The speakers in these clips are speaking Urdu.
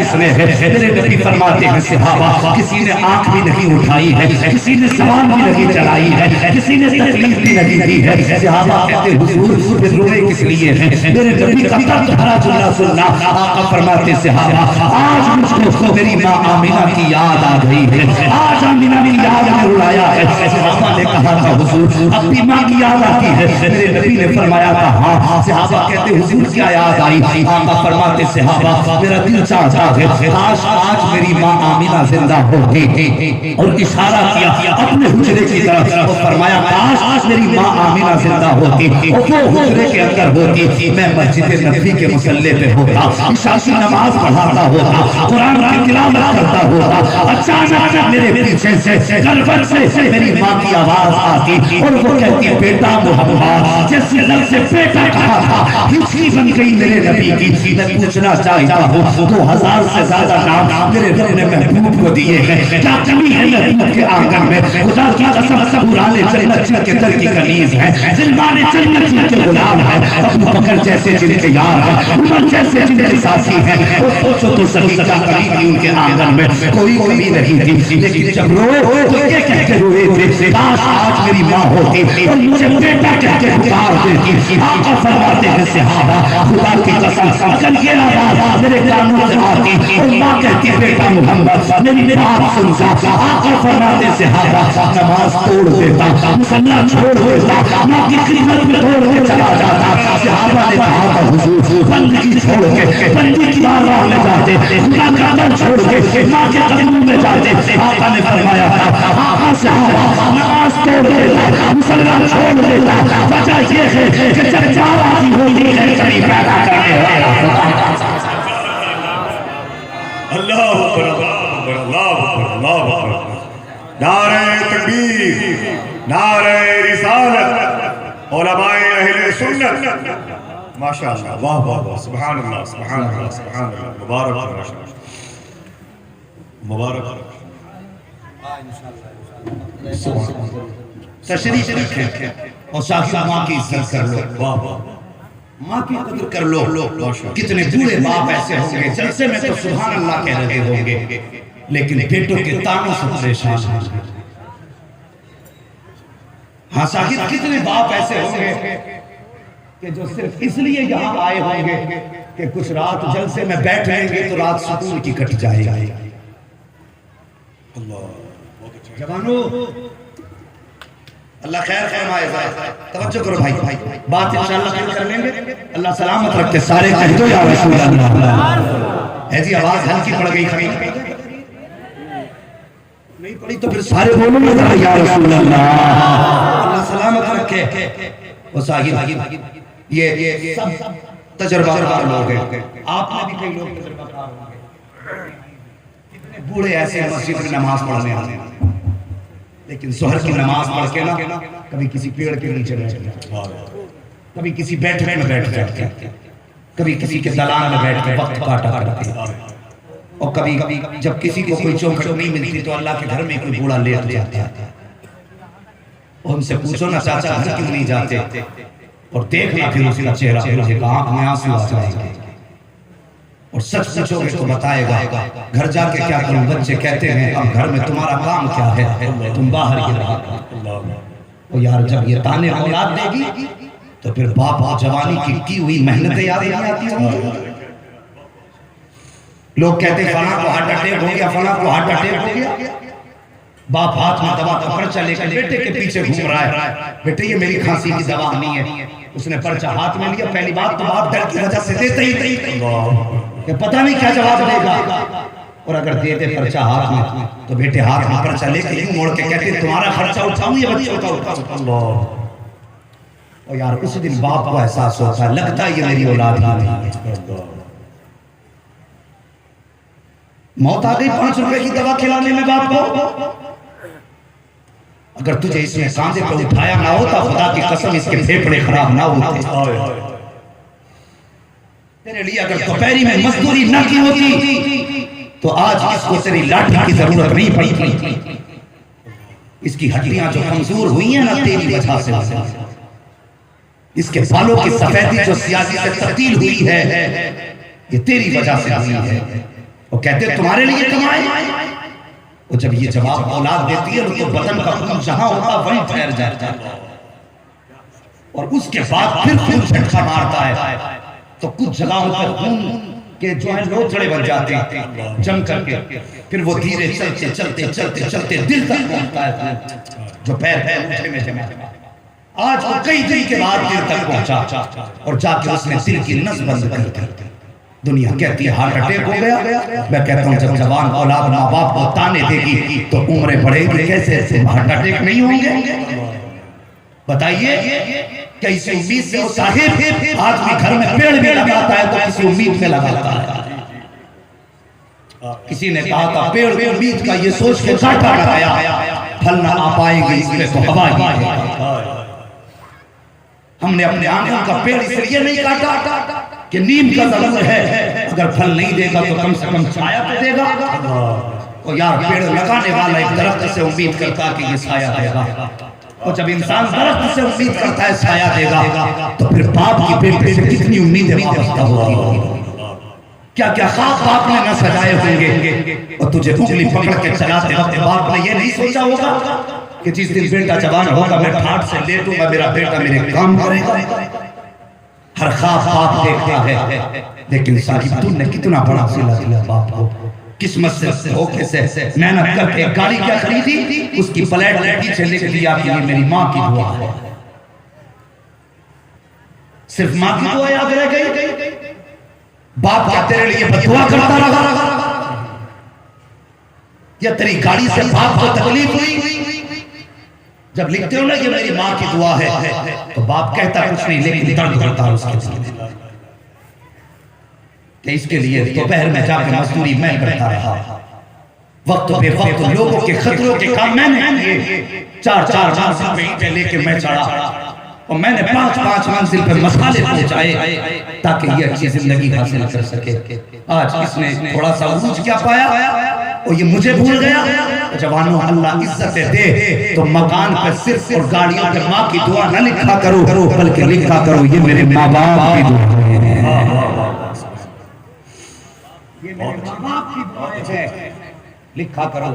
کس نے ہے؟ میرے نبی فرماتے ہیں صحابہ کسی نے آنکھ بھی نہیں اٹھائی ہے، کسی نے زبان بھی نہیں چلائی ہے، کسی نے تکلیف بھی نہیں دی ہے۔ صحابہ کہتے حضور پھر روئے کس لیے ہیں؟ میرے نبی کا درد بھرا جملہ سننا، آقا فرماتے صحابہ آج مجھ کو میری ماں آمینہ کی یاد آ گئی ہے، آج آمینہ کی یاد میں رلایا ہے۔ صحابہ نے کہا تھا حضور اپنی ماں کی یاد آتی ہے؟ میرے نبی نے فرمایا تھا ہاں۔ صحابہ کہتے حضور کیا یاد آئی؟ آقا فرماتے صحابہ میرا دل چاہتا ہے کاش آج میری ماں آمینہ زندہ ہوتی، اور اشارہ کیا اپنے حجرے کی طرف اور فرمایا کاش میری ماں آمینہ زندہ ہوتی، اور وہ حجرے کے اندر ہوتی، میں مسجد نبوی کے مصلی پہ ہوتا، عشاء کی نماز پڑھاتا ہوتا، قرآن کی تلاوت کرتا ہوتا۔ اچانک میرے پیچھے سے گربت سے میری ماں کی آواز آتی اور وہ کہتی بیٹا محمد، جیسے لفظ بیٹا کہا تھا ہچکی بن گئی میرے نبی کی۔ میں پوچھنا چاہتا ہوں 2000 سے زیادہ نام میرے رب نے محبوب کو دیے ہیں، کیا کمی ہے محبوب کے آنگن میں؟ خدا کی قسم سبورانے جنت جن کے در کی کنیز ہے، زلمان جنت جن کے غلام ہے، ابو بکر جیسے جن کے یار ہیں، عمر جیسے جن کے ساتھی ہیں، اور پوچھو تو صحیح کیا کمی تھی ان کے آنگن میں؟ کوئی کمی نہیں تھی، لیکن جب روئے تو یہ کہتے ہوئے تھے کاش آج میری ماں ہوتی اور مجھے بیٹا کہہ کے پکار دیتی۔ آقا فرماتے ہیں صحابہ خدا کی قسم اگر یہ آواز میرے کانوں سے آتی اور ماں کہتی بیٹا محمد میری بات سن جا، آقا فرماتے صحابہ نماز توڑ دیتا، مصلی چھوڑ دیتا، ماں کی خدمت میں توڑ کے چلا جاتا۔ صحابہ نے کہا تھا حضور بندگی چھوڑ کے بندی کی بارگاہ میں جاتے، خدا کا در چھوڑ کے ماں کے قدموں میں جاتے۔ آقا نے فرمایا تھا آقا صحابہ نماز توڑ دیتا، مصلی چھوڑ دیتا، وجہ یہ ہے کہ جب جاوازی ہوئی ہے کبھی پیدا کرنے والا اللہ اکبر اللہ اکبر اللہ اکبر۔ نعرہ تکبیر، نعرہ رسالت، علماء اہل سنت، ماشاءاللہ واہ واہ واہ، سبحان اللہ سبحان اللہ سبحان اللہ، مبارک مبارک۔ تشریف رکھیں اور ساتھ ماں کی عزت کر لو، واہ واہ، ماں کی قدر کر لو۔ کتنے بوڑھے باپ ایسے ہوں گے جلسے میں تو سبحان اللہ کہہ رہے ہوں گے، لیکن بیٹوں کے تانوں سے پریشان ہوں گے۔ ہاں شاہد کتنے باپ ایسے ہوں گے کہ جو صرف اس لیے یہاں آئے ہوں گے کہ کچھ رات جلسے میں بیٹھ رہیں گے تو رات سکون کی کٹ جائے گا۔ جوانو اللہ خیر فرمائے، توجہ کرو بھائی، بات انشاءاللہ پھر کر لیں گے۔ اللہ سلامت رکھتے سارے کہہ دو یا رسول اللہ۔ ایسی آواز ہلکی پڑ گئی کبھی نہیں پڑی تو پھر سارے بولو گے یا رسول اللہ۔ اللہ سلامت رکھے۔ وہ صاحب یہ سب تجربہ کار لوگ ہیں، آپ نے بھی کئی لوگ تجربہ کار ہوں گے۔ کتنے بوڑھے ایسے ہیں مسجد میں نماز پڑھنے آتے ہیں، لیکن ظہر کی نماز پڑھ کے نا کبھی کسی پیڑ کے نیچے بیٹھ جاتے، کبھی کسی بیٹھنے میں بیٹھ جاتے، کبھی کسی کے دلان میں بیٹھ کے وقت کاٹا کرتے، اور کبھی جب کسی کو کوئی چوکھٹ نہیں ملتی تو اللہ کے گھر میں کوئی بوڑھا لیٹ جاتا ہے، اور ان سے پوچھو نا چاچا گھر کیوں نہیں جاتے، اور دیکھنا پھر اس کا چہرہ، پھر ایک آنکھ میں آنسو آ جائیں گے، اور سچ پوچھو گے تو بتائے گا گھر جا کے کیا کروں؟ بچے کہتے ہیں اب گھر میں تمہارا کام کیا ہے، تم باہر ہی رہا۔ اور یار جب یہ تانے اولاد دے گی تو پھر باپ جوانی کی ہوئی محنتیں یاد نہیں آتی ہوں گی۔ لوگ کہتے ہیں فلاں کو ہارٹ اٹیک ہو گیا، فلاں کو ہارٹ اٹیک ہو گیا، باپ ہاتھ میں دوا کا پرچہ لے کر بیٹے کے پیچھے گھوم رہا ہے، بیٹے یہ میری کھانسی کی دوا نہیں ہے۔ اس نے پرچہ ہاتھ میں لیا، پہلی بات تو باپ ڈر کی وجہ سے دیتے ہی نہیں کہ پتہ نہیں کیا جواب دے گا، اور اگر دیتے پرچہ ہاتھ میں تو بیٹے ہاتھ میں پرچہ لے کے یوں موڑ کے کہتے ہیں تمہارا خرچہ اٹھاؤں یا بچوں کا اٹھاؤں؟ اور یار اس دن باپ کو احساس ہوتا ہے لگتا ہے یہ میری اولاد ہی نہیں ہے۔ موت آ گئی 5 روپے کی دوا کھلانے میں باپ کو، اگر تجھے اس نے کاندھے پہ اٹھایا نہ ہوتا خدا کی قسم اس کے پھیپھڑے خراب نہ ہوتے، تیرے لیے اگر دوپہری میں مزدوری نہ کی ہوتی تو آج اس کو تیری لاٹھی کی ضرورت نہیں پڑی۔ اس کی ہڈیاں جو کمزور ہوئی ہیں نا تیری وجہ سے، اس کے بالوں کی سفیدی جو سیاسی سے تبدیل ہوئی ہے یہ تیری وجہ سے ہوئی ہے۔ وہ کہتے تمہارے لیے کمائے. وہ جب یہ جواب اولاد دیتی ہے تو بدن کا خون جہاں ہوتا وہیں ٹھہر جاتا ہے اور اس کے بعد پھر خون جھٹکا مارتا ہے تو کچھ جگہوں پر خون کہ جو ہے لوچڑے بن جاتے ہیں جم کر کے. پھر وہ دھیرے چلتے چلتے چلتے چلتے دل تک پہنچتا ہے جو پیر ہے انٹھے میں جمع. آج وہ کئی دن کے بعد دل تک پہنچا اور جا کے اس نے دل کی نس بند کر دی. دنیا کہتی ہے ہارٹ اٹیک ہو گیا. میں کہتا ہوں جب جوان اولاد ماں باپ کو تانے دے گی تو عمریں بڑھے گی کیسے ایسے ہارٹ اٹیک نہیں ہوں گے؟ بتائیے کہ اسی امید سے وہ صاحب آدمی گھر میں پیڑ بھی لگاتا ہے تو کسی امید میں لگاتا ہے. کسی نے کہا تھا پیڑ میں امید کا یہ سوچ کے کاٹا لگایا پھل نہ آ پائیں گے اس میں تو ہوا ہی ہے. ہم نے اپنے آنکھوں کا پیڑ اس لیے نہیں کاٹا کہ نیم کا ضرور ہے اگر پھل نہیں دے گا تو کم سے کم چھایا تو دے گا. اور یار پیڑ لگانے والا ایک درخت سے امید کرتا کہ یہ سایہ دے گا. اور جب انسان درخت سے امید کرتا ہے سایہ دے گا تو پھر باپ کی بیٹے سے کتنی امیدیں وابستہ ہوتی ہوگی. کیا کیا خواب باپ نے نہ سجائے ہوں گے اور تجھے انگلی پکڑ کے چلاتے وقت باپ نے یہ نہیں سوچا ہوگا کہ جس دن بیٹا جوان ہوگا میں ٹھاٹ سے لیٹوں گا میرا بیٹا میرے کام کرے گا. ہر خواب باپ دیکھتا ہے لیکن صاحب تم نے کتنا بڑا صلہ دیا باپ کو. قسمت سے دھوکے سے محنت کر کے گاڑی کیا خریدی اس کی پلیٹ میں پیچھے لکھ دیا کہ یہ میری ماں کی دعا ہے. صرف ماں کی دعا یاد رہ گئی. باپ کیا تیرے لیے بددعا کرتا رہا یا تیری گاڑی سے باپ کو تکلیف ہوئی؟ جب لکھتے ہو نا یہ میری ماں کی دعا ہے تو باپ کہتا کچھ نہیں لیکن درد کرتا ہے اس کے دل کہ اس کے لیے دوپہر میں جا کے مزدوری میں کرتا رہا. وقت بے وقت لوگوں کے خطروں کے کام میں نے کیے. 4 منزل پہ اینٹیں لے کے میں چڑھا اور میں نے 5 منزل پہ مسالے پہنچائے تاکہ یہ اچھی زندگی حاصل کر سکے. آج اس نے تھوڑا سا عروج کیا پایا اور یہ مجھے بھول گیا. جوانوں اللہ عزت دے تو مکان پہ صرف اور گاڑیوں پہ ماں کی دعا نہ لکھا کرو بلکہ لکھا کرو یہ میرے ماں باپ کی دعا ہے. یہ میرے ماں باپ کی دعا ہے. لکھا کرو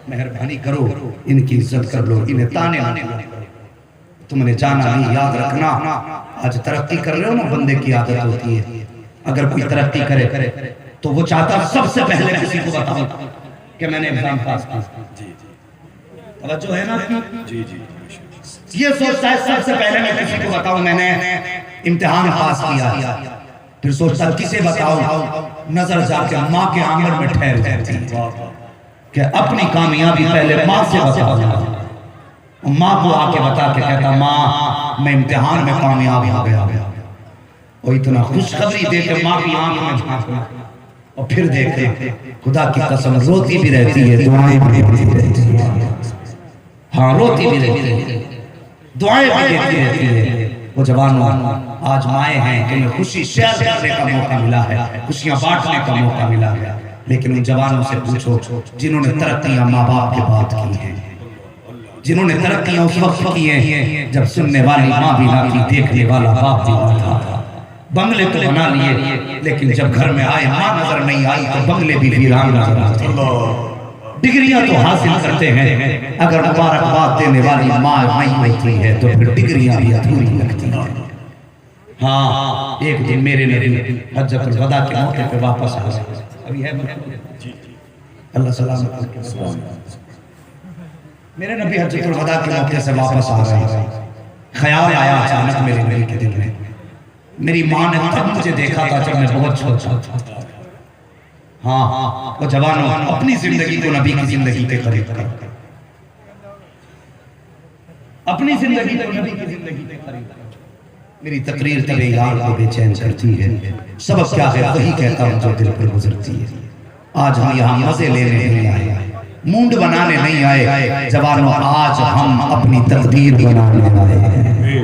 مہربانی کرو ان کی عزت کر لو انہیں تانے نہ کرو. تم نے جانا نہیں یاد رکھنا آج ترقی کر رہے ہو نا بندے کی عادت ہوتی ہے اگر کوئی ترقی کرے تو وہ چاہتا سب سے پہلے کسی کو بتاؤں کہ میں نے ایگزام پاس کیا. توجہ ہے نا یہ سوچتا ہے سب سے پہلے میں کسی کو بتاؤں میں نے امتحان پاس کیا. پھر سوچتا کسے بتاؤں نظر جا کے ماں کے آنگن میں ٹھہر جاتی کہ اپنی کامیابی پہلے ماں سے بتاؤں. ماں کو آ کے بتا کے کہتا ماں میں امتحان میں کامیاب ہو گیا. وہ اتنا خوشخبری دے کے ماں کی آنکھ میں جھانکنا اور پھر دیکھے خدا کی قسم روتی بھی رہتی ہے دعائیں بھی دیتی رہتی ہے. ہاں روتی بھی رہتی ہے دعائیں بھی دیتی رہتی ہے. وہ جوانوں آج مائیں ہیں جنہیں خوشی شیئر کرنے کا موقع ملا ہے خوشیاں بانٹنے کا موقع ملا ہے لیکن ان جوانوں سے پوچھو جنہوں نے ترقیاں ماں باپ کے بعد کی ہیں جنہوں نے ترقیاں اس وقت کی ہیں جب سننے والی ماں بھی نہ تھی دیکھنے والا باپ بھی نہ تھا. بنگلے تو بنا لیے لیکن جب گھر میں آئے ماں نظر نہیں آئی تو بنگلے بھی ویران نظر آتے. ڈگریاں تو حاصل کرتے ہیں اگر مبارکباد دینے والی ماں نہیں ہوتی ہے تو پھر ڈگریاں بھی ادھوری لگتی ہیں. ہاں ایک دن میرے نبی حجۃ الوداع کے موقع پہ واپس آ گئے. ابھی ہے اللہ سلامت رکھے. میرے نبی حجۃ الوداع کے موقع سے واپس آ رہے ہیں. خیال آیا اچانک میرے نبی کے دل میں میری ماں نے تب مجھے دیکھا تھا جب میں بہت چھوٹا تھا. ہاں وہ جوانوں اپنی زندگی کو نبی کی زندگی کے قریب کرو اپنی زندگی کو نبی کی زندگی کے قریب کرو. میری تقریر تبے یار کو بے چین کرتی ہے. سبب کیا ہے وہی کہتا ہوں جو دل پر گزرتی ہے. آج ہم یہاں مزے لینے نہیں آئے مونڈ بنانے نہیں آئے جوانوں آج ہم اپنی تقدیر بنانے آئے ہیں.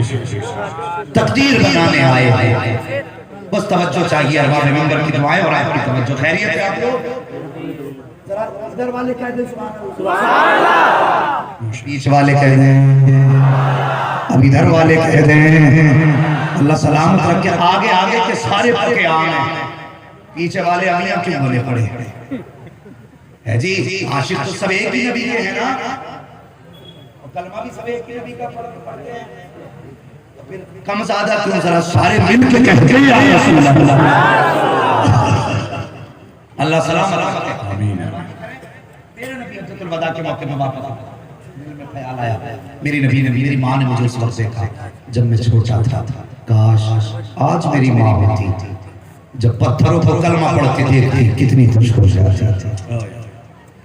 تقدیر بنانے آئے ہیں. بس توجہ چاہیے ارباب منبر کی دعائیں اور آپ کی توجہ. خیریت ہے آپ لوگ؟ ذرا ادھر والے کہہ دیں سبحان اللہ. بیچ والے کہہ دیں اب ادھر والے کہہ دیں اللہ سلامت رکھے. آگے آگے کے سارے پکے آم ہیں پیچھے والے امیاں کیوں بنے پڑے ہے جی؟ عاشق تو سب ایک ہی نبی کے ہیں نا، اور کلمہ بھی سب ایک ہی نبی کا پڑھتے ہیں، تو پھر کم زیادہ کیوں ذرا سارے مل کے کہتے ہیں یا رسول اللہ، اللہ سلام علیکم۔ آمین۔ میرے نبی حجۃ الوداع کے موقع میں واپس دل میں خیال آیا، میری نبی نے، میری ماں نے مجھے اس وقت دیکھا جب میں چھوٹا تھا، کاش آج میری ماں ہوتی، جب پتھروں کو کلمہ پڑھتے دیکھتی کتنی خوش ہو جاتی،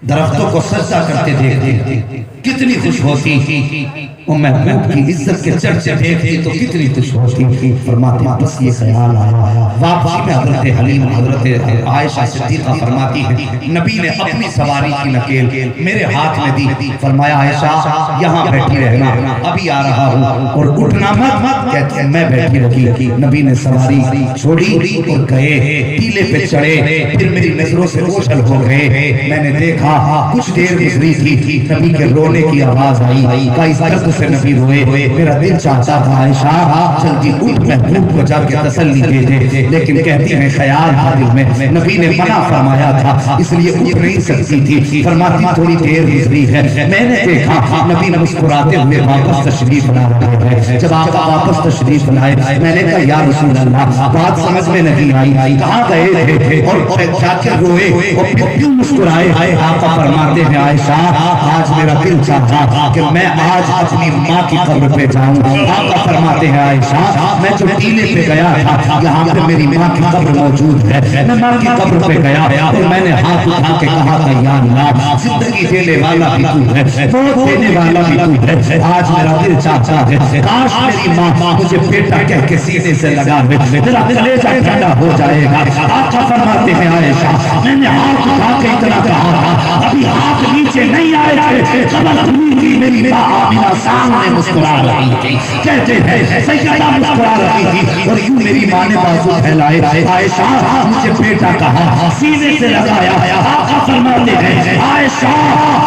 درختوں کو سجدہ کرتے دیکھتی کتنی خوش ہوتی، محبوب کی عزت کے چرچے دیکھتی تو کتنی خوش ہوتی۔ فرماتے ہیں بس یہ خیال آیا، واپسی میں حضرت حلیم، حضرت عائشہ صدیقہ فرماتی ہیں نبی نے اپنی سواری کی نکیل میرے ہاتھ میں دی، فرمایا عائشہ یہاں بیٹھی رہنا، ابھی آ رہا ہوں، اور اٹھنا مت۔ کہتے ہیں میں بیٹھی رہی، نبی نے سواری چھوڑی اور گئے، ٹیلے پہ چڑھے، پھر میری نظروں سے اوجھل ہو گئے، میں نے دیکھا کچھ دیر گزری تھی، نبی کے رونے کی آواز آئی، کئی درد سے نبی روئے، میرا دل چاہتا تھا عائشہ جلدی اٹھ محبوب کو جا کے تسلی دے دے، لیکن کہتی ہیں خیال تھا دل میں، نبی نے منع فرمایا تھا اس لیے اٹھ نہیں سکتی تھی، فرماتی تھوڑی دیر گزری ہے، میں نے دیکھا نبی مسکراتے ہوئے واپس تشریف لا رہے ہیں، جب آقا واپس تشریف لائے میں نے کہا یا رسول اللہ بات سمجھ میں نہیں آئی، کہاں گئے تھے اور جا کے روئے اور پھر کیوں مسکرائے؟ آقا فرماتے ہیں عائشہ آج میرا دل چاہتا کہ میں آج اپنی ماں کی قبر پہ جاؤں، آقا فرماتے ہیں عائشہ میں جو ٹیلے پہ گیا تھا یہاں پہ میری ماں کی قبر موجود ہے، میں ماں کی قبر پہ گیا اور میں نے ہاتھ اٹھا کے کہا تھا یا اللہ زندگی دینے والا بھی تو ہے، موت دینے والا بھی تو ہے، آج میرا دل چاہتا ہے کاش میری ماں مجھے بیٹا کہہ کے سینے سے لگا دے، میرا کلیجہ ٹھنڈا ہو جائے گا۔ آقا فرماتے ہیں عائشہ میں نے ہاتھ اٹھا کے اتنا کہا تھا، ابھی ہاتھ نیچے نہیں آئے تھے، قبر دھلی تھی، میری ماں آمینہ سامنے مسکرا رہی تھی، کہتے ہیں سیدہ مسکرا رہی تھی اور یوں میری ماں نے بازو پھیلائے، عائشہ مجھے بیٹا کہا سینے سے لگایا، آقا فرماتے ہیں عائشہ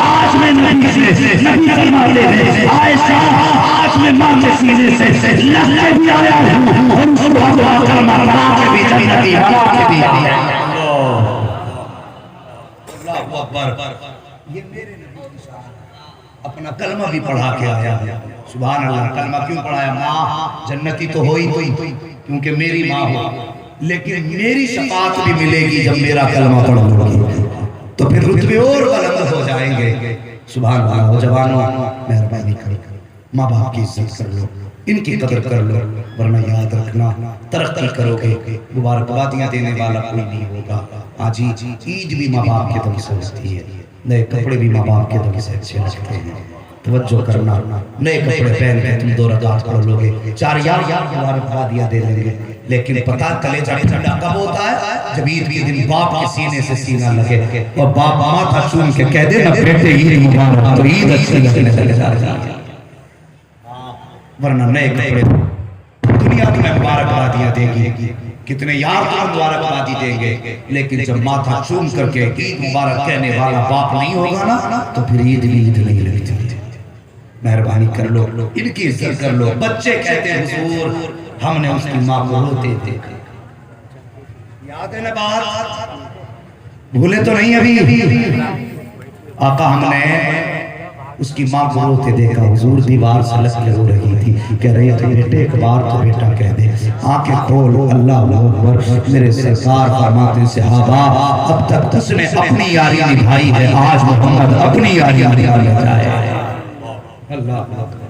آج میں نبی فرماتے ہیں عائشہ آج میں ماں کے سینے سے لگ کے بھی آیا ہوں اور اس کو دعا کر ماں کے بھی جنتی بنا کے بھی آیا۔ اللہ اکبر، یہ میرے نبی کی شان، اپنا کلمہ بھی پڑھا کے آیا، سبحان اللہ۔ کلمہ کیوں پڑھایا؟ ماں جنتی تو ہوئی کیونکہ میری ماں ہو، لیکن میری شفاعت بھی ملے گی جب میرا کلمہ پڑھو گی، تو پھر رتبے اور بلند ہو جائیں گے، سبحان اللہ۔ جوانوں مہربانی کرو، ماں باپ کی عزت کر لو، ان کی قدر کر لو، ورنہ یاد رکھنا ترقی کرو گے مبارکبادیاں دینے والا کوئی نہیں ہوگا۔ آج عید بھی ماں باپ کے دم سے ہوتی ہے، نئے کپڑے بھی ماں باپ کے دم سے اچھے لگتے ہیں، توجہ کرنا، نئے کپڑے پہن کے تم 2 رکعت پڑھ لو گے، 4 یار مبارکبادیاں دے لیں گے، لیکن پتہ کلیجہ ٹھنڈا کب ہوتا ہے؟ جب عید کے دن باپ کے سینے سے سینہ لگے اور باپ ماتھا چوم کے کہہ دے نا بیٹے عید مبارک، تو عید اچھی لگنے لگ جاتی ہے، ورنہ نئے کپڑے دنیا تمہیں مبارکبادیاں دے گی، کتنے یار تمہیں مبارکبادی دیں گے، لیکن جب ماتھا چوم کر کے عید مبارک کہنے والا باپ نہیں ہوگا نا تو پھر عید نہیں لگتی۔ مہربانی کر لو، ان کی عزت کر لو۔ بچے کہتے ہیں حضور ہم نے اس کی ماں کو روتے دیکھا، یاد ہے نا بات؟ بھولے تو نہیں ابھی؟ آقا ہم نے اس کی ماں کو روتے دیکھا، حضور دیوار سے لگ کے رو رہی تھی، کہہ رہی تھی بیٹے ایک بار تو بیٹا کہہ دے، آنکھیں کھول، اللہ اکبر۔ میرے سرکار فرماتے ہیں صحابہ اب تک اس نے اپنی یاری نبھائی ہے، آج محمد اپنی یاری نبھانا جائے۔ اللہ اکبر۔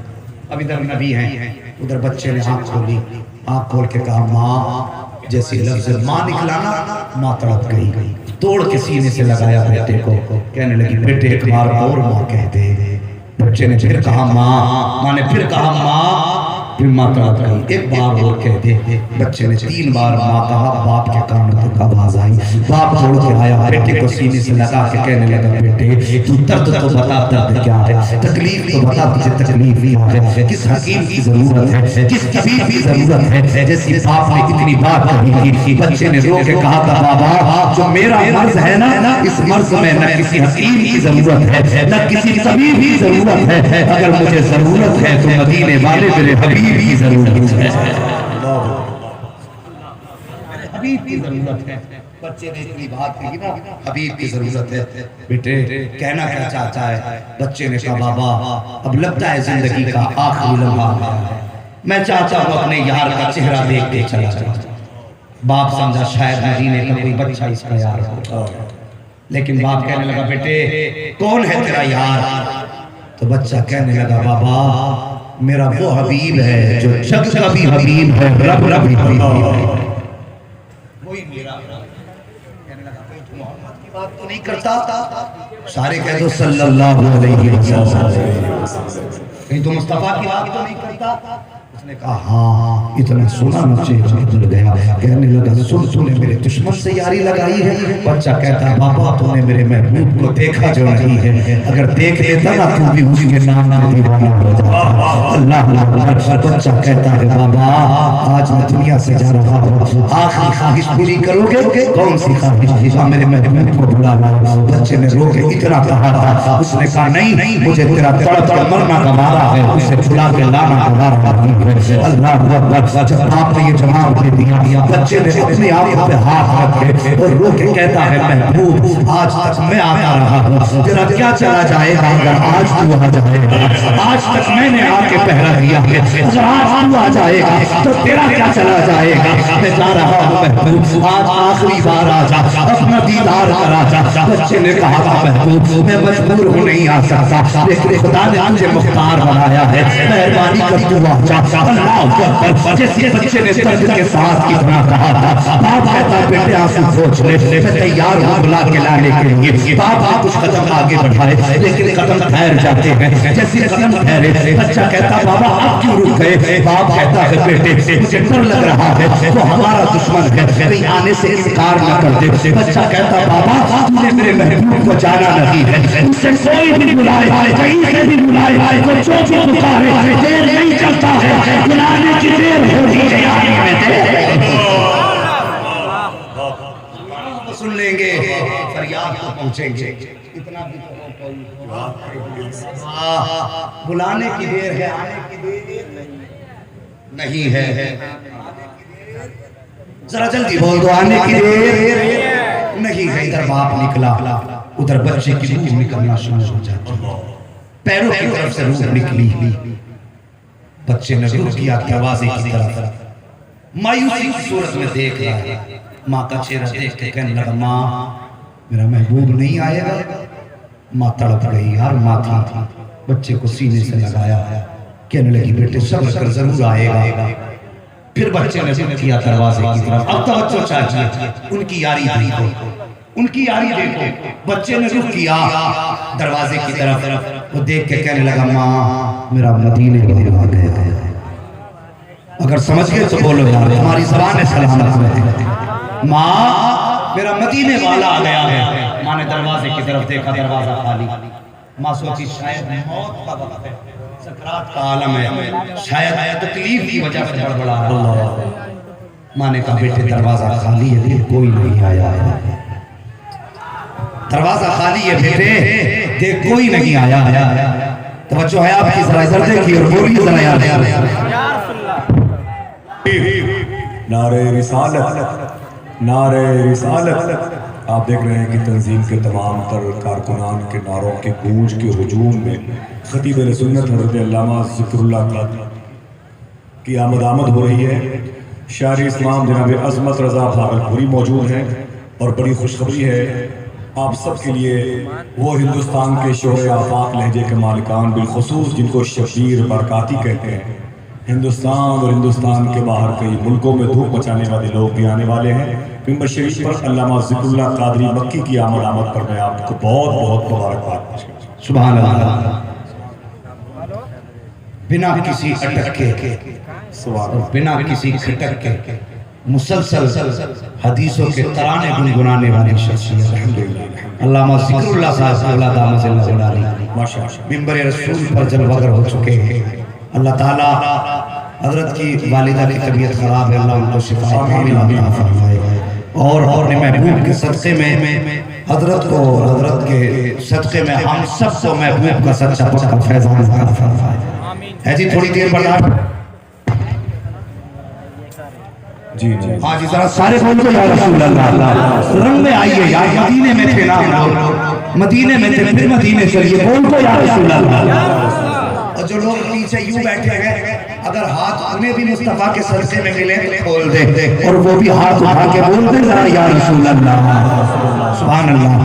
اب ادھر نبی ہیں، ادھر بچے نے آنکھ کھولی، آنکھ کھول کے کہا ماں، جیسے لفظ ماں نکلا نا ماں تڑپ گئی، توڑ کے سینے سے لگایا بیٹے کو، کہنے لگی بیٹے ایک بار اور ماں کہہ دے۔ بچے نے پھر کہا ماں، ماں نے پھر کہا ماں، پھر ماں تڑپ گئی، ایک بار اور کہہ دے۔ بچے نے 3 بار ماں کہا، باپ کے کانوں تک آواز آئی، باپ دوڑ کے آیا، بیٹے کو سینے سے لگا کے کہنے لگا بیٹے تو درد تو بتا درد کیا ہے، تکلیف تو بتا تجھے تکلیف کیا ہے، کس حکیم کی ضرورت ہے، کس طبیب کی ضرورت ہے، جیسی باپ نے اتنی بات کہی تھی۔ بچے نے رو کے کہا تھا بابا جو میرا مرض ہے نا، اس مرض میں نہ کسی حکیم کی ضرورت ہے نہ کسی طبیب کی ضرورت ہے، اگر مجھے ضرورت ہے تو مدینے والے میرے حبیب کی ضرورت ہے، میرے حبیب کی ضرورت ہے۔ بچے نے اتنی بات کہی نا حبیب کی ضرورت ہے بیٹے کہنا کیا چاہتا ہے بچے نے کہا بابا اب لگتا ہے زندگی کا آخری لمحہ آ گیا ہے میں چاہتا ہوں اپنے یار کا چہرہ دیکھ کے چلا جاؤں باپ سمجھا شاید مدینے کا کوئی بچہ اس کا یار ہو لیکن باپ کہنے لگا بیٹے کون ہے تیرا یار تو بچہ کہنے لگا بابا میرا وہ حبیب ہے جو جگ کا بھی حبیب ہے رب بھی حبیب ہے وہی میرا کہنے لگا کوئی تو محمد کی بات تو نہیں کرتا سارے کہہ دو صلی اللہ علیہ وسلم کہیں تو مصطفیٰ کی بات تو نہیں کرتا اس نے کہا ہاں اتنا سنا مجھے بدل گیا کہنے لگا سن تو نے میرے دشمن سے یاری لگائی ہے بچہ کہتا ہے بابا تو نے میرے محبوب کو دیکھا جو نہیں ہے اگر دیکھ لیتا نا تو بھی اسی کے نام میں دیوانہ ہو جاتا اللہ بچہ کہتا ہے بابا آج میں دنیا سے جا رہا ہوں آخری خواہش پوری کرو گے کون سی خواہش میرے محبوب کو بلا لاؤ بچے نے رو کے اتنا کہا تھا اس نے کہا نہیں مجھے تیرا تڑپ کر مرنا گوارا ہے اسے چھلا کے لانا گوارا نہیں ہے اللہ اکبر جب آپ نے یہ جواب دے دیا بچے نے اپنے آپ پہ ہاتھ رکھے اور رو کے کہتا ہے محبوب آج تک میں آتا رہا ہوں تیرا کیا چلا جائے گا اگر آج تو آ جائے گا آج تک میں نے آ کے پہرا دیا ہے اگر آج تو آ جائے گا تو تیرا کیا چلا جائے گا میں جا رہا ہوں محبوب آج آخری بار آ جا اپنا دیدار کرا جا بچے نے کہا تھا محبوب میں مجبور ہوں نہیں آ سکتا لیکن خدا نے مجھے مختار بنایا ہے مہربانی کر تو آ جا اللہ اکبر جیسے بچے نے درد کے ساتھ کتنا کہا تھا باپ کہتا بیٹے آنسو پوچھ لے میں تیار ہوں بلا کے لانے کے لیے باپ نے کچھ قدم آگے بڑھائے لیکن قدم ٹھہر جاتے ہیں جیسے قدم ٹھہرے بچہ کہتا بابا آپ کیوں رک گئے باپ کہتا ہے بیٹے مجھے ڈر لگ رہا ہے وہ ہمارا دشمن ہے کہیں آنے سے انکار نہ کر دے بچہ کہتا بابا تم نے میرے محبوب کو جانا نہیں ہے اس سے کوئی بھی بلائے کہیں سے بھی بلائے وہ جو بھی پکارے دیر نہیں چلتا ہے بلانے کی دیر ہوگی تیاری میں دیر سن لیں گے فریاد کو پہنچیں گے اتنا بھی بلانے کی دیر ہے آنے کی دیر نہیں ہے ذرا جلدی بول دو آنے کی دیر نہیں ہے ادھر باپ نکلا ادھر بچے کی روح نکلنا شروع ہو جاتی پیروں کی طرف سے روح نکلی بچے نے رخ کیا دروازے کی طرف مایوسی کی صورت میں دیکھ رہا ہے ماں کا چہرہ دیکھ کے کہنے لگا ماں میرا محبوب نہیں آئے گا ماں تڑپ گئی یار ماں تھی بچے کو سینے سے لگایا کہنے لگی بیٹے صبر کر ضرور آئے گا پھر بچے نے رخ کیا دروازے کی طرف اب توجہ چاہیے ان کی یاری دیکھو ان کی یاری دیکھو بچے نے رخ کیا دروازے کی طرف وہ دیکھ کے کہنے لگا ماں میرا مدینے والا آ گیا اگر سمجھ گئے تو بولو یار تمہاری زبان ہے سلامت رہے ماں میرا مدینے والا آ گیا ہے ماں نے دروازے کی طرف دیکھا دروازہ خالی ماں سوچی شاید موت کا وقت ہے سکرات کا عالم ہے شاید تکلیف کی وجہ سے بڑبڑا رہا ہے ماں نے کہا بیٹے دروازہ خالی ہے پھر کوئی نہیں آیا ہے دروازہ خالی ہے بیٹے دیکھ کوئی نہیں آیا توجہ ہے آپ کی ذرا ادھر دیکھیے اور بولیے ذرا یار نعرہ رسالت نعرہ رسالت آپ دیکھ رہے ہیں کہ تنظیم کے تمام تر کارکنان کے نعروں کے گونج کے ہجوم میں خطیب اہل سنت حضرت علامہ ذکر اللہ کی آمد ہو رہی ہے شاعر اسلام جناب عظمت رضا بھاگلپوری موجود ہیں اور بڑی خوشخبری ہے آپ سب کے لیے وہ ہندوستان کے شعر آفاق لہجے کے مالکان بالخصوص جن کو شبیر برکاتی کہتے ہیں ہندوستان اور ہندوستان کے باہر کئی ملکوں میں دھوپ مچانے والے لوگ بھی آنے والے ہیں ممبر شریف پر علامہ ذکر اللہ قادری مکی کی آمد پر میں آپ کو بہت بہت مبارکباد پیش کرتا ہوں سبحان اللہ بنا کسی اٹک کے بنا کسی کھٹک کے مسلسل حدیثوں کے ترانے گنگنانے والی شخصیت علامہ ذکر اللہ صاحب اولاد آمد اللہ علیہ ممبر رسول پر جلوگر ہو چکے ہیں اللہ تعالیٰ حضرت کی والدہ کی طبیعت خراب ہے اللہ ان کو شفا کامل عطا فرمائے اور اپنے محبوب کے صدقے میں حضرت کو حضرت کے صدقے میں ہم سب کو محبوب کا سچا پکا فیضان عطا فرمائے ہے جی تھوڑی دیر برداشت جی جی ہاں جی ذرا سارے بول دو یا رسول اللہ، رنگ میں آئیے یار، مدینے میں تھے نام لو، مدینے میں تھے پھر مدینے چلیے، بول دو یا رسول اللہ۔ اور جو لوگ پیچھے یوں بیٹھے ہیں اگر ہاتھ انہیں بھی مصطفیٰ کے صدقے میں ملے تو کھول دے، اور وہ بھی ہاتھ اٹھا کے بول دے ذرا یا رسول اللہ۔ سبحان اللہ،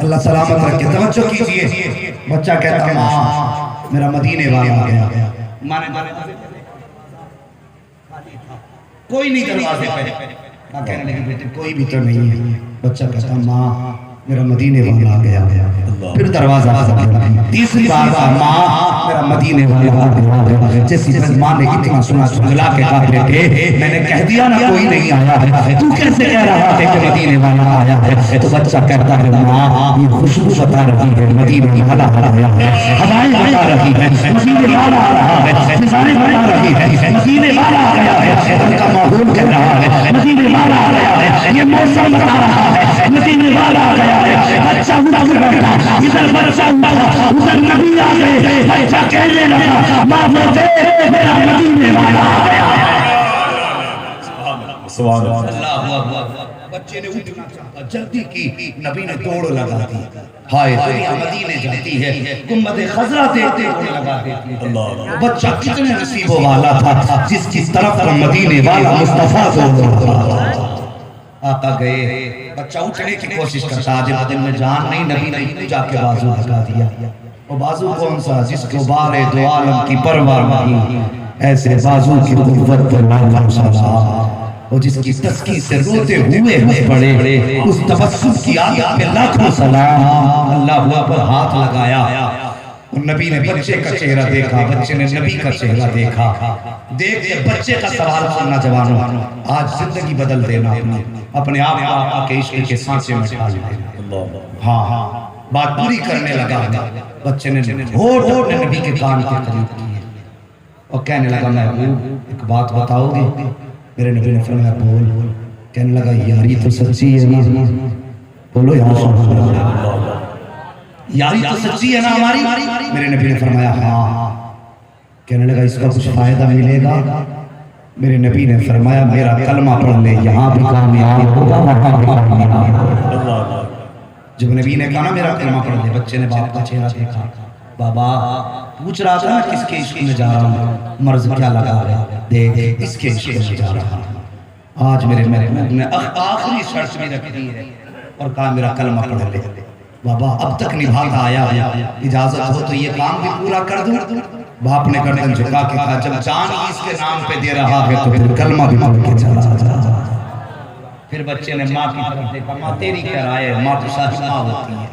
اللہ سلامت رکھے۔ توجہ کیجئے، بچہ کہتا ماں میرا مدینے والا آ گیا، کوئی نہیں دروازے پہ، ماں کہنے لگی بیٹے کوئی بھی تو نہیں ہے، بچہ کہتا ماں میرا مدینے والا آ گیا، پھر دروازہ کھلا، تیسری بار ماں میرا مدینے والا آ گیا، جیسی ماں نے اتنا سنا چلا کے کہا بیٹے میں نے کہہ دیا نا کوئی نہیں آیا ہے، تو کیسے کہہ رہا ہے کہ مدینے والا آیا ہے؟ تو بچہ کہتا ہے ماں یہ خوشبو بتا رہی ہے مدینے والا آیا ہے، ہوائیں بتا رہی ہے مدینے والا آ رہا ہے، فضائیں بتا رہی ہے مدینے والا آ گیا ہے، ان کا ماحول کہہ رہا ہے مدینے والا آ گیا ہے، یہ موسم بتا رہا ہے مدینے والا آ گیا ہے۔ بچہ اٹھ کے بیٹھا، ادھر بچہ اٹھا، ادھر نبی آ گئے، بچہ کہنے لگا ماں وہ دیکھ میرا مدینے والا آ گیا ہے۔ سبحان اللہ۔ اللہ اکبر۔ بچے نے اٹھنا چاہا، جلدی کی، نبی نے دوڑ لگا دی، ہائے دنیا مدینے جاتی ہے، گنبد خضرا دیکھتے دوڑ لگا دیتی ہے۔ بچہ کتنے نصیب والا تھا جس کی طرف مدینے والا مصطفیٰ دوڑ رہا تھا۔ آقا گئے، بچہ اٹھنے کی کوشش کرتا، آج دن میں جان نہیں، نبی نے جا کے بازو لگا دیا۔ وہ بازو کون سا؟ جس کو بارے دو عالم کی پرواہ نہیں، ایسے بازو کی قوت پر لاکھوں سلام، اور جس کی تسکی سے روتے ہوئے ہنس پڑے، اس تبسم کی عادت میں لاکھوں سلام۔ اللہ ہوا پر ہاتھ لگایا، اور نبی نے بچے کا چہرہ دیکھا، بچے نے نبی کا چہرہ دیکھا، دیکھ کے بچے کا سوال سننا جوانوں، آج زندگی بدل دینا، اپنے آپ کو آقا کے عشق کے سانچے میں ڈال دینا۔ ہاں بات پوری کرنے لگا، بچے نے ہوٹ اپنے نبی کے کان کے قریب کیے اور کہنے لگا محبوب ایک بات بتاؤ گے؟ میرے نبی نے فرمایا بول۔ کہنے لگا یاری تو سچی ہے نا، بولو یا رسول اللہ، یاری تو سچی ہے نا ہماری؟ میرے نبی نے فرمایا ہاں۔ کہنے لگا اس کا کچھ فائدہ ملے گا؟ میرے نبی نے فرمایا میرا کلمہ پڑھ لے، یہاں بھی کامیاب ہوگا وہاں بھی کامیاب ہوگا۔ جب نبی نے کہا نا میرا کلمہ پڑھ لے، بچے نے باپ کا چہرہ دیکھا، بابا پوچھ رہا تھا نا کس کے عشق میں جا رہا ہوں، مرض کیا لگا ہے، دیکھ اس کے عشق میں جا رہا ہوں۔ آج میرے محبوب نے آخری شرط بھی رکھ دی ہے اور کہا میرا کلمہ پڑھ لے۔ بابا اب تک نبھاتا آیا، اجازت ہو تو یہ کام بھی پورا کر دوں؟ باپ نے گردن جھکا کے کہا جب جان ہی اس کے نام پہ دے رہا ہے تو پھر کلمہ بھی پڑھ کے چلا جا۔ پھر بچے نے ماں کی طرف دیکھا، ماں تیری کیا رائے ہے؟ ماں تو ساتھ ماں ہوتی ہے۔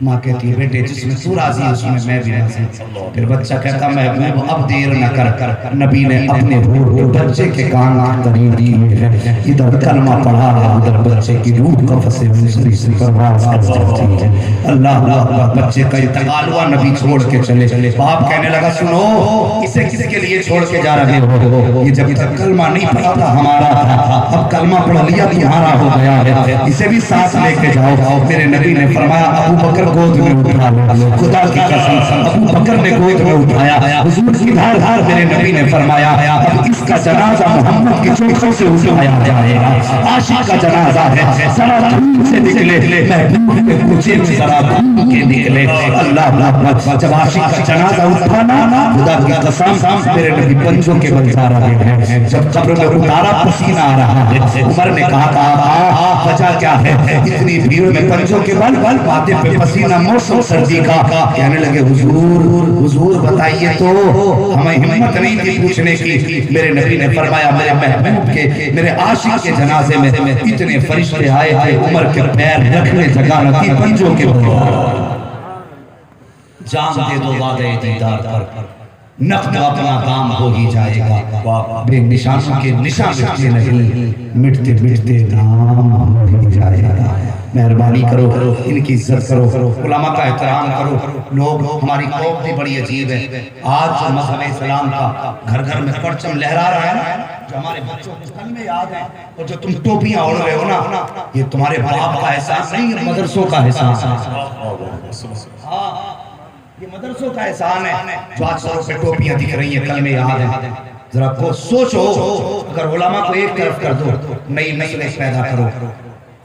ماں کہتی ہے بیٹے جس میں تو راضی اس میں میں بھی راضی۔ پھر بچہ کہتا محبوب اب دیر نہ کر، نبی نے اپنے ہوٹ بچے کے کان قریب دیے ہیں، ادھر کلمہ پڑھا رہا ادھر بچے کی روح قفس مصری سے پرواز کرتی ہے۔ اللہ اکبر، بچے کا انتقال ہوا، نبی چھوڑ کے چلے۔ باپ کہنے لگا سنو اسے کس کے لیے چھوڑ کے جا رہے ہو؟ یہ جب تک کلمہ نہیں پڑھا تھا ہمارا تھا، اب کلمہ پڑھ لیا تمہارا ہو گیا ہے، اسے بھی ساتھ لے کے جاؤ۔ میرے نبی نے فرمایا ابو بکر گود میں اٹھا لو، خدا کی قسم ابو بکر نے گود میں اٹھایا، حضور کی دھار دھار میرے نبی نے فرمایا اب اس کا جنازہ محمد کی چوکھوں سے اٹھایا جائے گا۔ عاشق کا جنازہ ہے، ذرا دھوم سے نکلے، محبوب کے کوچے میں ذرا دھوم کے نکلے۔ اللہ اکبر، جب عاشق کا جنازہ اٹھانا خدا کی قسم میرے نبی پنجوں کے بل جا رہے ہیں، جب قبر میں اتارا پسینہ آ رہا ہے۔ عمر نے کہا تھا وجہ کیا ہے اتنی بھیڑ میں پنجوں کے بل ماتھے پہ پسینہ، موسم سردی کا؟ کہنے لگے حضور بتائیے تو، ہمیں ہمت نہیں تھی پوچھنے کی۔ میرے نبی نے فرمایا میرے محبوب کے میرے عاشق کے جنازے میں اتنے فرشتے آئے تھے، عمر کے پیر رکھنے جگہ نہ تھی، پنجوں کے بل۔ جان دے دو وعدے دیدار پر، نقد اپنا کام ہو ہی جائے گا، بے نشانوں کے نشان مٹتے نہیں، مٹتے مٹتے نام ہو ہی جائے گا۔ مہربانی کرو، ان کی عزت کرو، علماء کا احترام کرو۔ لوگ ہماری قوم بھی بڑی عجیب ہے، آج جو مذہب اسلام کا گھر گھر میں پرچم لہرا رہا ہے، جو ہمارے بچوں کو کلمے یاد ہیں، اور جو تم ٹوپیاں اوڑھ رہے ہو نا، یہ تمہارے باپ کا احساس نہیں، یہ مدرسوں کا احساس ہے۔ یہ مدرسوں کا احسان ہے، جو آج سروں پہ ٹوپیاں دکھ رہی ہیں، کلمے یاد ہیں۔ ذرا کو سوچو اگر علماء کو ایک طرف کر دو نئی نسلیں پیدا کرو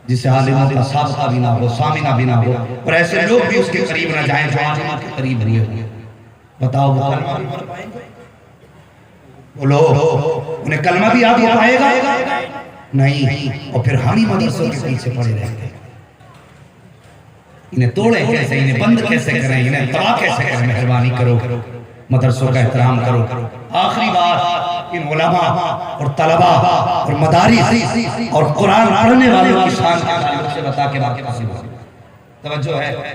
جسے عالموں کا سابقہ بھی نہ ہو سامنہ بھی نہ ہو اور ایسے لوگ بھی اس کے قریب نہ جائیں جو عالموں کے قریب نہیں ہوئے بتاؤ وہ کلمہ بھی پڑھ پائیں گے بولو انہیں کلمہ بھی آگے پائے گا نہیں اور پھر ہم ہی مدرسوں کے پیچھے پڑے رہتے ہیں انہیں توڑے کیسے انہیں بند کیسے کریں انہیں تباہ کیسے کریں مہربانی کرو مدرسوں کا احترام کرو آخری بات ان علماء اور طلباء اور مدارس اور قرآن پڑھنے والوں کی شان کے تعلق سے بتا کے باقی حاصل ہو توجہ ہے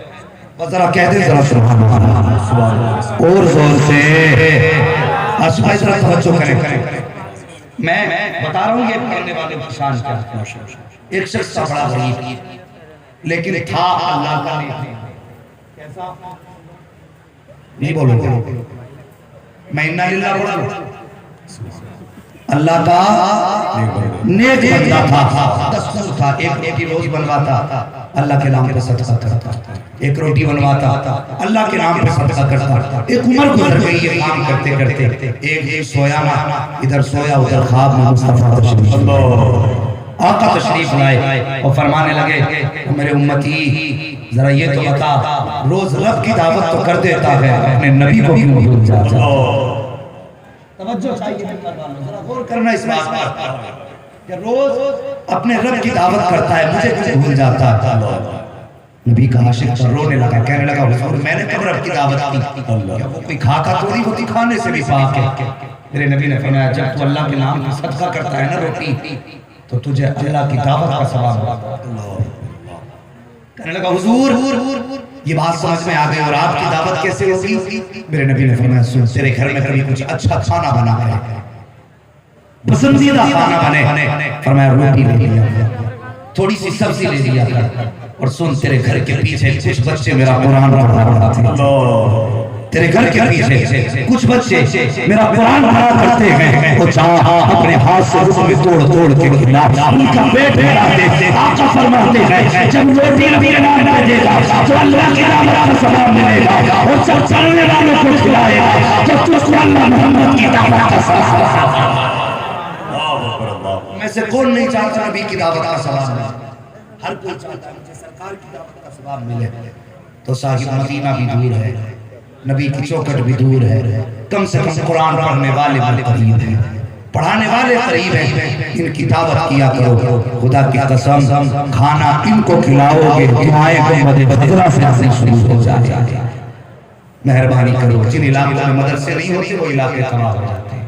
بس ذرا کہہ دیں ذرا سبحان اللہ اور زور سے آسمائی ذرا توجہ کریں میں بتا رہا ہوں یہ پڑھنے والوں کی شان کیا ایک شخص تھا بڑا غریب لیکن تھا اللہ کا نیک کیسا نہیں بولو گے میں انہا للہ بڑھا لوں اللہ کا نیک بندہ تھا دستور تھا ایک روٹی روز بنواتا اللہ کے نام پہ صدقہ کرتا ایک روٹی بنواتا اللہ کے نام پہ صدقہ کرتا ایک عمر گزر گئی یہ کام کرتے کرتے ایک سویا نہ ادھر سویا ادھر خواب میں مصطفیٰ تشریف آقا تشریف لائے اور فرمانے لگے میرے امتی ذرا یہ تو بتا روز رب کی دعوت تو کر دیتا ہے اپنے نبی کو کیوں بھول جاتا توجہ چاہیے ذرا غور کرنا اس بات پر کہ روز اپنے رب کی دعوت کرتا ہے مجھے کیوں بھول جاتا ہے نبی کا عاشق پر رونے لگا کہنے لگا حضور میں نے کب رب کی دعوت کی کیا وہ کوئی کھا کا توڑی ہوتی کھانے سے بھی پاک ہے میرے نبی نے فرمایا جب تو اللہ کے نام کی صدقہ کرتا ہے نا روٹی تو تجھے اللہ کی دعوت کا ثواب ہوگا کہنے لگا حضور یہ بات سمجھ میں آ گئی اور آپ کی دعوت کیسے ہوگی میرے نبی نے فرمایا سن تیرے گھر میں کبھی کچھ اچھا کھانا بنا ہے پسندیدہ کھانا بنے فرمایا روٹی لے لیا تھوڑی سی سبزی لے لیا اور سن تیرے گھر کے پیچھے کچھ بچے میرا قرآن پڑھا کرتے ہیں تیرے گھر کے پیچھے کچھ بچے میرا قرآن پڑھا کرتے ہیں وہ چاہا اپنے ہاتھ سے اس میں توڑ توڑ کے کھلا ان کا پیٹ بھرا دیتے آقا فرماتے ہیں جب روٹی نبی نام دے گا تو اللہ کی دعوت کا ثواب ملے گا اور سب چلنے والوں کو کھلائے گا جب تو اس اللہ محمد کی دعوت کا ثواب میں سے کون نہیں چاہتا نبی کی دعوت کا ثواب ملے ہر کوئی چاہتا ہے مجھے سرکار کی دعوت کا ثواب ملے تو صاحب مدینہ بھی دور ہے نبی کی چوکٹ بھی دور ہے کم سے کم قرآن پڑھنے والے قریب ہیں پڑھانے والے قریب ہیں ان کی دعوت کیا کرو خدا کی قسم کھانا ان کو کھلاؤ گے دعائیں گنبد خضرا سے آنے شروع ہو جائے مہربانی کرو جن علاقوں میں مدرسے نہیں ہوتے وہ علاقے تباہ ہو جاتے ہیں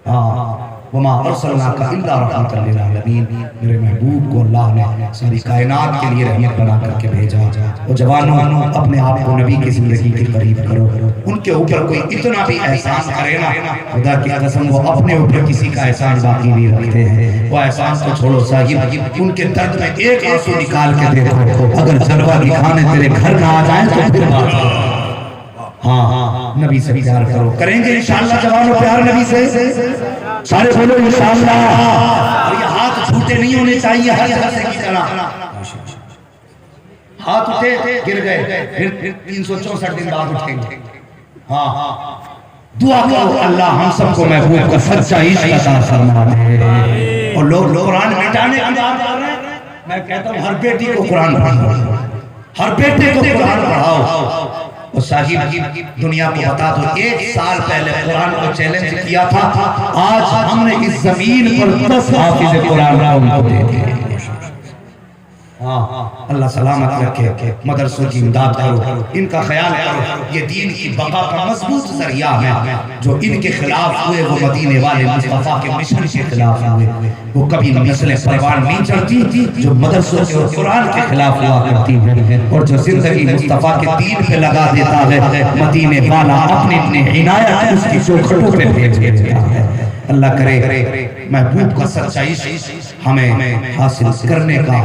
ہاں وما ارسلناک الا رحمۃ للعالمین میرے محبوب کو اللہ نے ساری کائنات کے لیے رحمت بنا کر کے بھیجا اور جوانوں اپنے آپ کو نبی کی زندگی کے قریب کرو ان کے اوپر کوئی اتنا بھی احسان کرے نا خدا کی قسم وہ اپنے اوپر کسی کا احسان باقی نہیں رکھتے ہیں وہ احسان کو چھوڑو صاحب ان کے درد میں ایک آنسو نکال کے دیکھو اگر جلوہ دکھانے تیرے گھر نہ آ جائیں تو پھر بات ہاں نبی سے پیار کرو کریں گے انشاءاللہ جوانوں پیار نبی سے سارے بولو انشاءاللہ اور یہ ہاتھ جھوٹے نہیں ہونے چاہیے ہر جلسے کی طرح ہاتھ اٹھے گر گئے پھر 364 دن بعد اٹھیں گے ہاں دعا کرو اللہ ہم سب کو محبوب کا سچا عشق عطا فرما دے اور لوگ قرآن مٹانے کی بات کر رہے ہیں میں کہتا ہوں ہر بیٹی کو قرآن پڑھاؤ ہر بیٹے کو قرآن پڑھاؤ اور صاحب دنیا کو بتا دو 1 سال پہلے قرآن کو چیلنج کیا تھا آج ہم نے اس زمین پر 10 حافظ قرآن کو دے دیے اللہ سلامت رکھے مدرسوں کی امداد کرو ان کا خیال کرو یہ دین کی بقا کا مضبوط ذریعہ ہے جو ان کے خلاف ہوئے وہ مدینے والے مصطفیٰ کے مشن کے خلاف ہوئے وہ کبھی نسلیں پروان نہیں چڑھتی جو مدرسوں کے اور قرآن کے خلاف ہوا کرتی ہیں اور جو زندگی مصطفیٰ کے دین پہ لگا دیتا ہے مدینے والا اپنی عنایت اس کی چوکھٹوں پہ بھیج دیتا ہے اللہ کرے محبوب کا سچا عشق ہمیں حاصل کرنے کا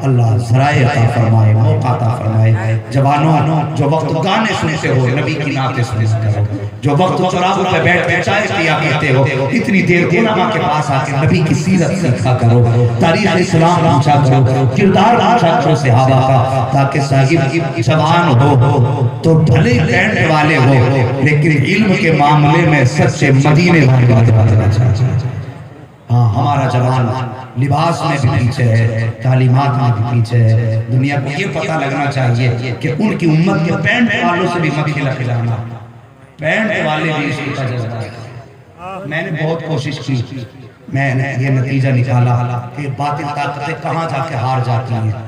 اللہ ذرائع عطا فرمائے، موقع عطا فرمائے۔ جوانوں جو وقت گانے سنتے ہو نبی کی نعتیں سنا کرو، جو وقت چراغوں پہ بیٹھ کے چائے پیا کرتے ہو اتنی دیر علماء کے پاس آ کے نبی کی سیرت سیکھا کرو، تاریخ اسلام پوچھا کرو، کردار پوچھا کرو صحابہ کا، تاکہ صاحب جوان ہو تو بھلے پینٹ والے ہو لیکن علم کے معاملے میں سچے مدینے والے بننا چاہیے۔ ہاں ہمارا جوان لباس میں بھی پیچھے ہے، تعلیمات میں بھی پیچھے ہے، دنیا کو یہ پتہ لگنا چاہیے کہ ان کی امت کے پینٹ والوں سے بھی مت کھلا کھلانا، پینٹ والے بھی اس کی وجہ سے۔ میں نے بہت کوشش کی، میں نے یہ نتیجہ نکالا کہ باطل طاقتیں کہاں جا کے ہار جاتی ہیں۔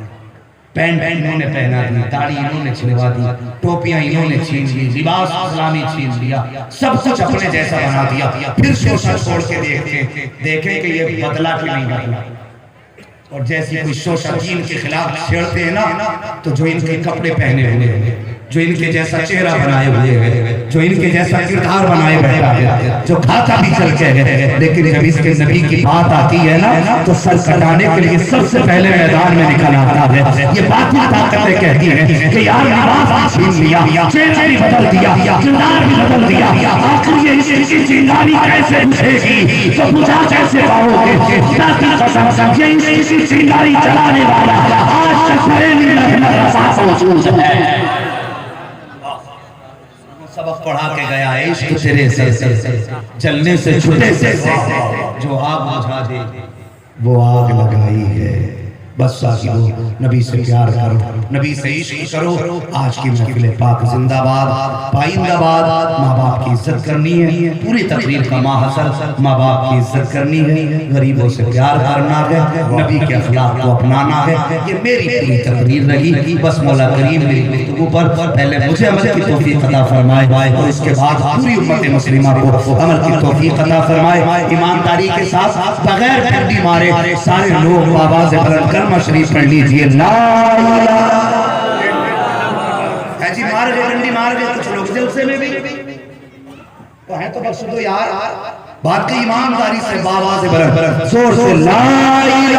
پینٹ انہوں نے پہنا دی، داڑھی انہوں نے چھلوا دی، ٹوپیاں انہوں نے چھین لی، لباس اسلامی چھین لیا، سب کچھ اپنے جیسا بنا دیا، پھر شوشہ چھوڑ کے دیکھیں کہ یہ بدلا کہ نہیں بدلا۔ اور جیسی کوئی شوشہ دین کے خلاف چھیڑتے ہیں نا تو جو ان کے کپڑے پہنے ہوئے ہیں، جو ان کے جیسا چہرہ بنائے ہوئے ہیں، جو ان کے جیسا کردار بنائے بیٹھا ہے، جو کھاتا بھی چل کے ہے، لیکن جب اس کے نبی کی بات آتی ہے نا تو سر کٹانے کے لیے سب سے پہلے میدان میں نکل آتا ہے۔ یہ باطل طاقتیں کہتی ہیں کہ یار لباس بھی چھین لیا، چہرہ بھی بدل دیا، کردار بھی بدل دیا، آخر یہ اس کی چنگاری کیسے اٹھے گی تو بجھا کیسے پاؤ گے؟ خدا کی قسم یہ اس کی چنگاری چلانے والا آج تک میری رحمت رسا موجود ہے۔ سبق پڑھا کے گیا ہے، عشق تیرے سر سے جلنے سے چھٹے سے جو آگ بجھا دے وہ آگ لگائی ہے۔ بس ساتھیو نبی سے پیار کرو، نبی سے عشق کرو۔ آج کی محفل پاک زندہ باد، پائندہ باد۔ ماں باپ کی عزت کرنی ہے، پوری تقریر کا ماحصل ماں باپ کی عزت کرنی ہے، غریبوں سے پیار کرنا ہے، نبی کے اخلاق کو اپنانا ہے۔ یہ میری پوری تقریر رہی، بس مولا کریم میری گفتگو پر پہلے مجھے عمل کی توفیق عطا فرمائے اور اس کے بعد پوری امت مسلمہ کو عمل کی توفیق عطا فرمائے۔ ایمانداری کے ساتھ بغیر ڈنڈی مارے سارے لوگ آواز بلند کلمہ شریف پڑھ لیجئے، لا الہ ہے جی۔ مار گئے ڈنڈی مار گئے کچھ لوگ جلسے میں بھی تو ہے تو بخش دو یار، بات کی ایمانداری سے آواز بلند زور سے لا الہ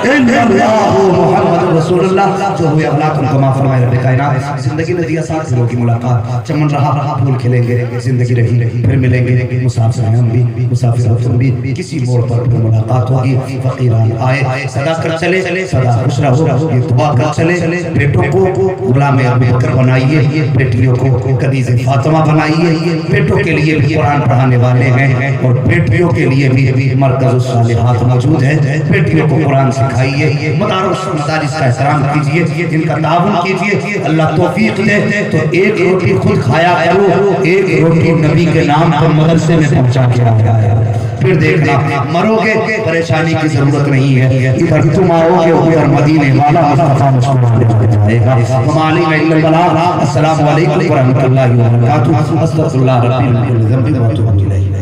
الا اللہ محمد رسول اللہ۔ جو ہوئے اولاد ان کو معاف فرمائے رب کائنات۔ زندگی نے دیا ساتھ لوگوں کی ملاقات، چمن رہا پھول کھلیں گے، زندگی رہی پھر ملیں گے، مسافر ہم بھی مسافر تم بھی، کسی موڑ پر پھر ملاقات ہوگی۔ فقیران آئے صدا کر چلے، صدا خوش رہو، یہ دعا کر چلے۔ بیٹوں کو غلام ابو بکر بنائیے، بیٹیوں کو کنیز فاطمہ بنائیے۔ بیٹوں کے لیے بھی قرآن پڑھانے والے ہیں اور بیٹیوں کے لیے بھی مرکز الصالحات موجود ہے۔ بیٹیوں کو قرآن سکھائیے، مدارس کا احترام کیجئے، ان کا تعاون کیجئے۔ اللہ توفیق دے تو ایک روٹی خود کھایا کرو، ایک روٹی نبی کے نام پر مدرسے میں پہنچا کے آیا، پھر دیکھنا مرو گے پریشانی کی ضرورت نہیں ہے۔ ادھر تم آؤ گے ادھر مدینے والا مصطفیٰ مسلمان جائے گا۔ ہماری السلام علیکم ورحمۃ اللہ وبرکاتہ۔ استغفر اللہ ربی من کل ذنب واتوب الیہ۔